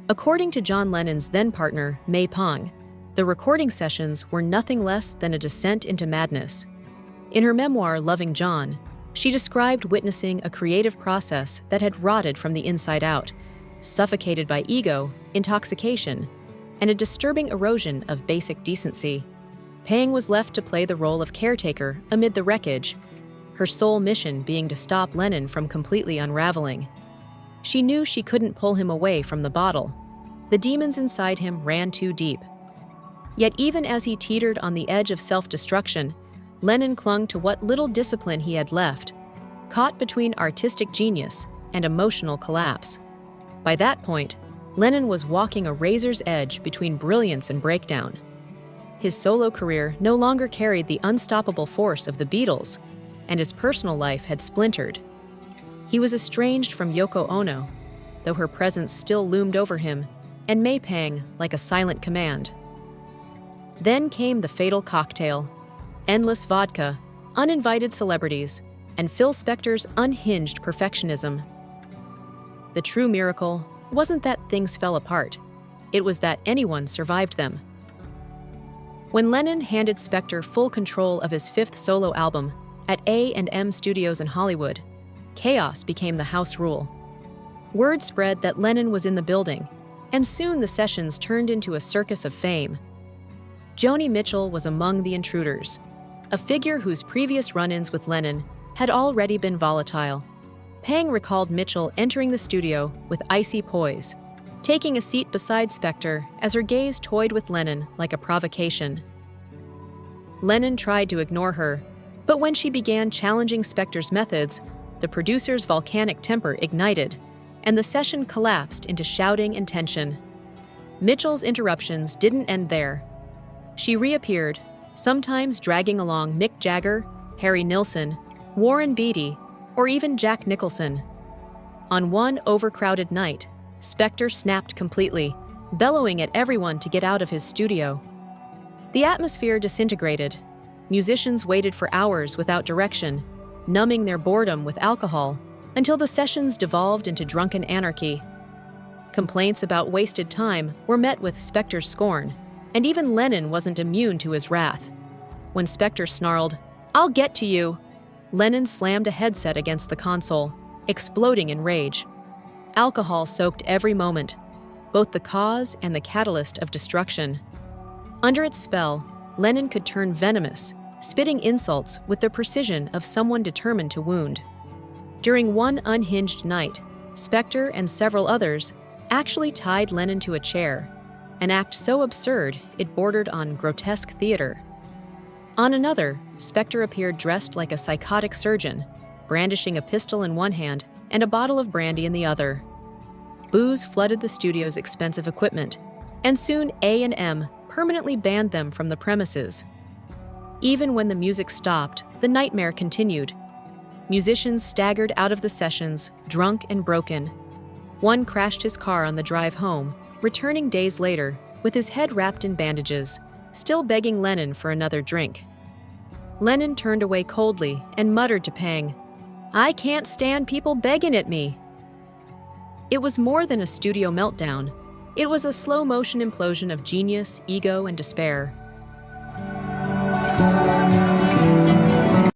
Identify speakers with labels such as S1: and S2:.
S1: According to John Lennon's then-partner, May Pang, the recording sessions were nothing less than a descent into madness. In her memoir, Loving John, she described witnessing a creative process that had rotted from the inside out, suffocated by ego, intoxication, and a disturbing erosion of basic decency. Pang was left to play the role of caretaker amid the wreckage, her sole mission being to stop Lennon from completely unraveling. She knew she couldn't pull him away from the bottle. The demons inside him ran too deep. Yet even as he teetered on the edge of self-destruction, Lennon clung to what little discipline he had left, caught between artistic genius and emotional collapse. By that point, Lennon was walking a razor's edge between brilliance and breakdown. His solo career no longer carried the unstoppable force of the Beatles, and his personal life had splintered. He was estranged from Yoko Ono, though her presence still loomed over him, and May Pang like a silent command. Then came the fatal cocktail: endless vodka, uninvited celebrities, and Phil Spector's unhinged perfectionism. The true miracle wasn't that things fell apart. It was that anyone survived them. When Lennon handed Spector full control of his fifth solo album at A&M Studios in Hollywood, chaos became the house rule. Word spread that Lennon was in the building, and soon the sessions turned into a circus of fame. Joni Mitchell was among the intruders, a figure whose previous run-ins with Lennon had already been volatile. Pang recalled Mitchell entering the studio with icy poise, taking a seat beside Spector as her gaze toyed with Lennon like a provocation. Lennon tried to ignore her, but when she began challenging Spector's methods, the producer's volcanic temper ignited, and the session collapsed into shouting and tension. Mitchell's interruptions didn't end there. She reappeared, sometimes dragging along Mick Jagger, Harry Nilsson, Warren Beatty, or even Jack Nicholson. On one overcrowded night, Spector snapped completely, bellowing at everyone to get out of his studio. The atmosphere disintegrated. Musicians waited for hours without direction, numbing their boredom with alcohol, until the sessions devolved into drunken anarchy. Complaints about wasted time were met with Spector's scorn, and even Lennon wasn't immune to his wrath. When Spector snarled, "I'll get to you," Lennon slammed a headset against the console, exploding in rage. Alcohol soaked every moment, both the cause and the catalyst of destruction. Under its spell, Lennon could turn venomous, spitting insults with the precision of someone determined to wound. During one unhinged night, Spector and several others actually tied Lennon to a chair, an act so absurd it bordered on grotesque theater. On another, Spector appeared dressed like a psychotic surgeon, brandishing a pistol in one hand and a bottle of brandy in the other. Booze flooded the studio's expensive equipment, and soon A&M permanently banned them from the premises. Even when the music stopped, the nightmare continued. Musicians staggered out of the sessions, drunk and broken. One crashed his car on the drive home, returning days later with his head wrapped in bandages, still begging Lennon for another drink. Lennon turned away coldly and muttered to Pang, "I can't stand people begging at me." It was more than a studio meltdown. It was a slow-motion implosion of genius, ego, and despair.